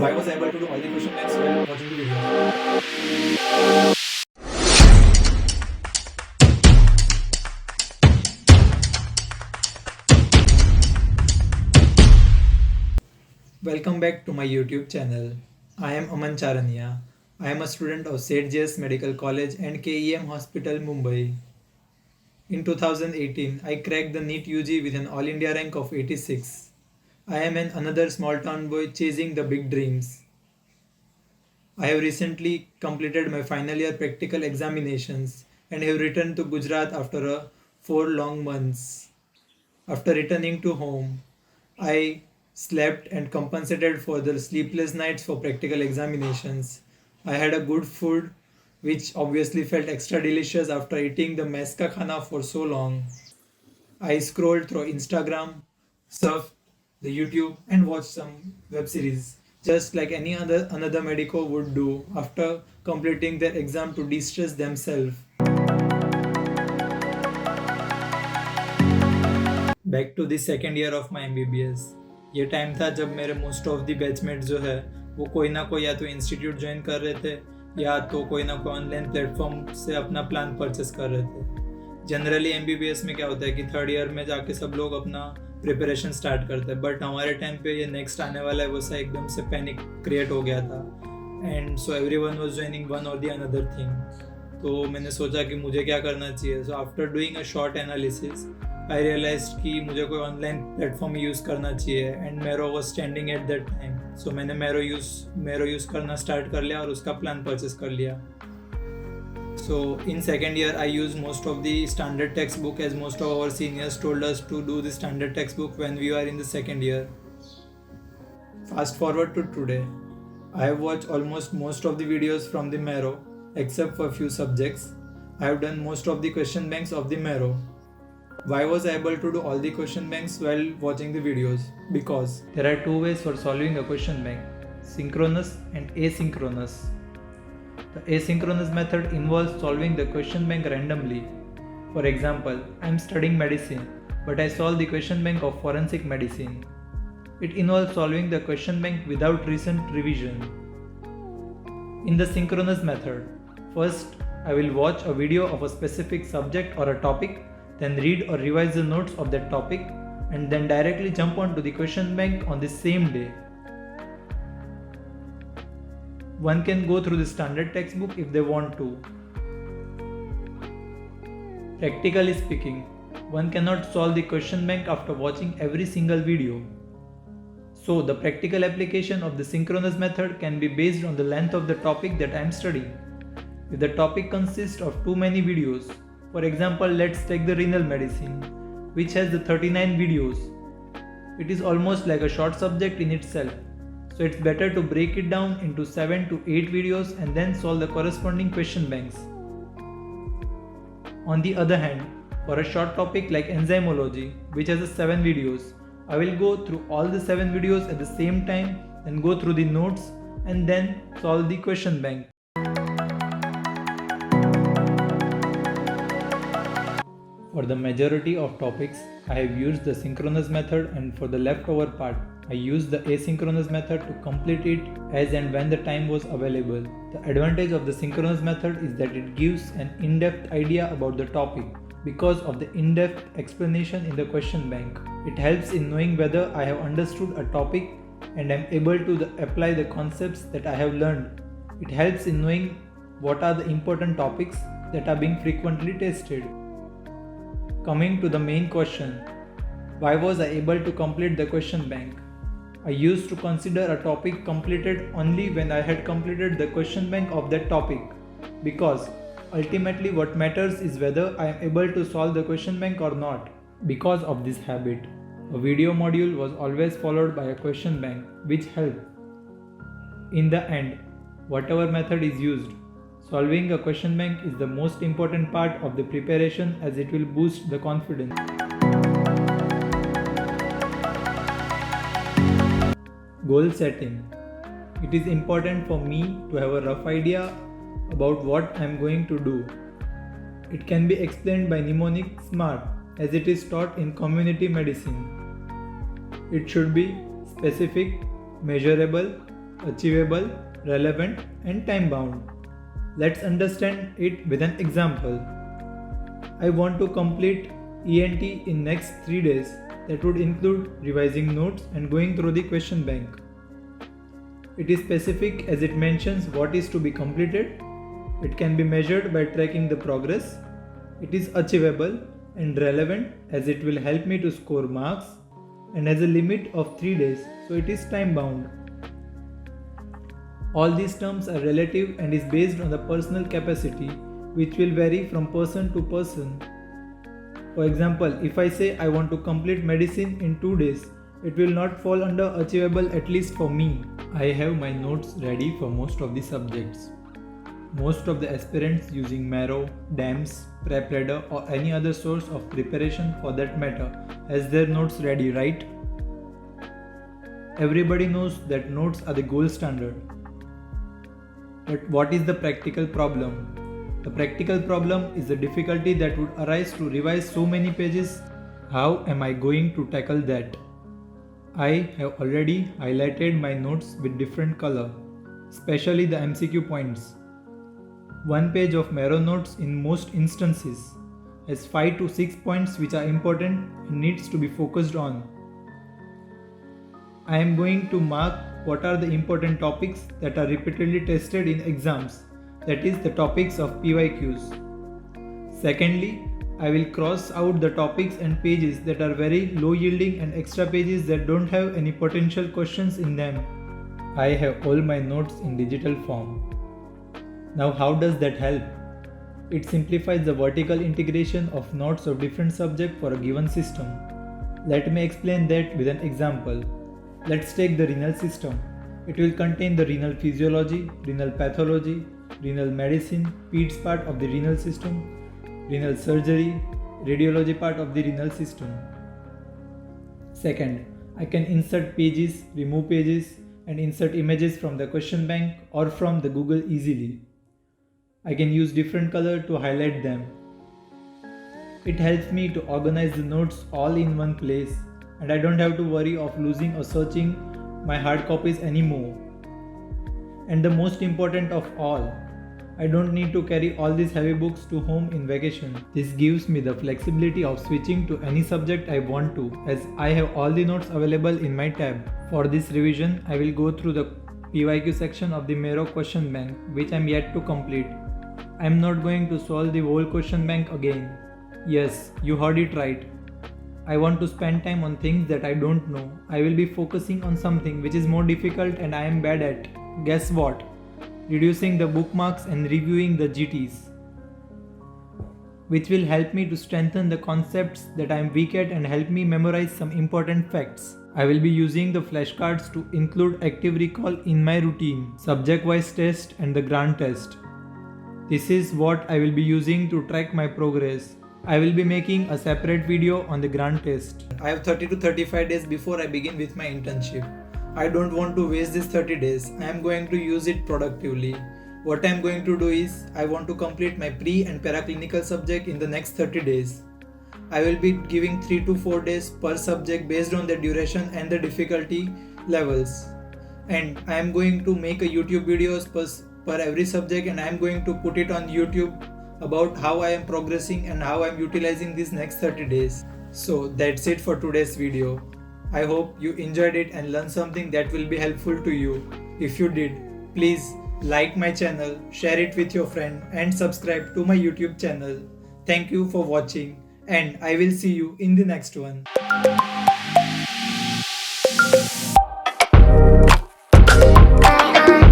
I was able to do all the question banks while watching the video. Welcome back to my YouTube channel. I am Aman Charaniya. I am a student of St. J.S. Medical College and KEM Hospital, Mumbai. In 2018, I cracked the NEET UG with an All India rank of 86. I am another small town boy chasing the big dreams. I have recently completed my final year practical examinations and have returned to Gujarat after 4 long months. After returning to home, I slept and compensated for the sleepless nights for practical examinations. I had a good food, which obviously felt extra delicious after eating the mess ka khana for so long. I scrolled through Instagram, surfed the YouTube, and watched some web series, just like any other another medico would do after completing their exam to de-stress themselves. Back to the second year of my MBBS. ये time था जब मेरे most of the batchmate जो है वो कोई ना कोई या तो इंस्टीट्यूट ज्वाइन कर रहे थे या तो कोई ना कोई ऑनलाइन प्लेटफॉर्म से अपना प्लान परचेस कर रहे थे. जनरली MBBS में क्या होता है कि थर्ड ईयर में जाके सब लोग अपना प्रिपरेशन स्टार्ट करते हैं, बट हमारे टाइम पे ये नेक्स्ट आने वाला है वैसा एकदम से पैनिक क्रिएट हो गया था and so everyone was joining one or the another thing. तो मैंने सोचा कि मुझे क्या करना चाहिए. So after doing a short analysis I realise कि मुझे कोई ऑनलाइन प्लेटफॉर्म यूज़ करना चाहिए and Marrow was standing at that time. So मैंने मैरो यूज़ करना स्टार्ट कर लिया और उसका प्लान परचेस कर लिया. So in second year I used most of the standard textbook as most of our seniors told us to do the standard textbook when we are in the second year. Fast forward to today. I have watched almost most of the videos from the Marrow except for few subjects. I have done most of the question banks of the Marrow. Why was I able to do all the question banks while watching the videos? Because there are two ways for solving a question bank: synchronous and asynchronous. The asynchronous method involves solving the question bank randomly. For example, I am studying medicine, but I solve the question bank of forensic medicine. It involves solving the question bank without recent revision. In the synchronous method, first I will watch a video of a specific subject or a topic, then read or revise the notes of that topic, and then directly jump onto the question bank on the same day. One can go through the standard textbook if they want to. Practically speaking, one cannot solve the question bank after watching every single video. So the practical application of the synchronous method can be based on the length of the topic that I am studying. If the topic consists of too many videos, for example, let's take the renal medicine, which has the 39 videos. It is almost like a short subject in itself. So it's better to break it down into 7 to 8 videos and then solve the corresponding question banks. On the other hand, for a short topic like enzymology, which has 7 videos, I will go through all the 7 videos at the same time and go through the notes and then solve the question bank. For the majority of topics, I have used the synchronous method, and for the leftover part, I used the asynchronous method to complete it as and when the time was available. The advantage of the synchronous method is that it gives an in-depth idea about the topic because of the in-depth explanation in the question bank. It helps in knowing whether I have understood a topic and am able to apply the concepts that I have learned. It helps in knowing what are the important topics that are being frequently tested. Coming to the main question, why was I able to complete the question bank? I used to consider a topic completed only when I had completed the question bank of that topic, because ultimately what matters is whether I am able to solve the question bank or not. Because of this habit, a video module was always followed by a question bank, which helped. In the end, whatever method is used, solving a question bank is the most important part of the preparation as it will boost the confidence. Goal setting. It is important for me to have a rough idea about what I am going to do. It can be explained by mnemonic SMART as it is taught in community medicine. It should be specific, measurable, achievable, relevant, and time bound. Let's understand it with an example. I want to complete ENT in next 3 days. That would include revising notes and going through the question bank. It is specific as it mentions what is to be completed. It can be measured by tracking the progress. It is achievable and relevant as it will help me to score marks, and has a limit of 3 days, so it is time bound. All these terms are relative and is based on the personal capacity, which will vary from person to person. For example, if I say I want to complete medicine in 2 days, it will not fall under achievable, at least for me. I have my notes ready for most of the subjects. Most of the aspirants using Marrow, DAMS, PrepRadar or any other source of preparation for that matter has their notes ready, right? Everybody knows that notes are the gold standard. But what is the practical problem? The practical problem is the difficulty that would arise to revise so many pages. How am I going to tackle that? I have already highlighted my notes with different color, especially the MCQ points. One page of Marrow notes in most instances has 5 to 6 points which are important and needs to be focused on. I am going to mark what are the important topics that are repeatedly tested in exams, that is the topics of PYQs. Secondly, I will cross out the topics and pages that are very low yielding and extra pages that don't have any potential questions in them. I have all my notes in digital form. Now how does that help? It simplifies the vertical integration of notes of different subjects for a given system. Let me explain that with an example. Let's take the renal system. It will contain the renal physiology, renal pathology, renal medicine, peds part of the renal system, renal surgery, radiology part of the renal system. Second, I can insert pages, remove pages, and insert images from the question bank or from the Google easily. I can use different color to highlight them. It helps me to organize the notes all in one place, and I don't have to worry of losing or searching my hard copies anymore. And the most important of all, I don't need to carry all these heavy books to home in vacation. This gives me the flexibility of switching to any subject I want to, as I have all the notes available in my tab. For this revision, I will go through the PYQ section of the Marrow question bank, which I am yet to complete. I am not going to solve the whole question bank again. Yes, you heard it right. I want to spend time on things that I don't know. I will be focusing on something which is more difficult and I am bad at. Guess what? Reducing the bookmarks and reviewing the GTs, which will help me to strengthen the concepts that I am weak at and help me memorize some important facts. I will be using the flashcards to include active recall in my routine, subject-wise test and the grant test. This is what I will be using to track my progress. I will be making a separate video on the grant test. I have 30 to 35 days before I begin with my internship. I don't want to waste these 30 days. I am going to use it productively. What I am going to do is, I want to complete my pre and paraclinical subject in the next 30 days. I will be giving 3 to 4 days per subject based on the duration and the difficulty levels. And I am going to make a YouTube videos per every subject, and I am going to put it on YouTube about how I am progressing and how I am utilizing these next 30 days. So that's it for today's video. I hope you enjoyed it and learned something that will be helpful to you. If you did, please like my channel, share it with your friend and subscribe to my YouTube channel. Thank you for watching, and I will see you in the next one.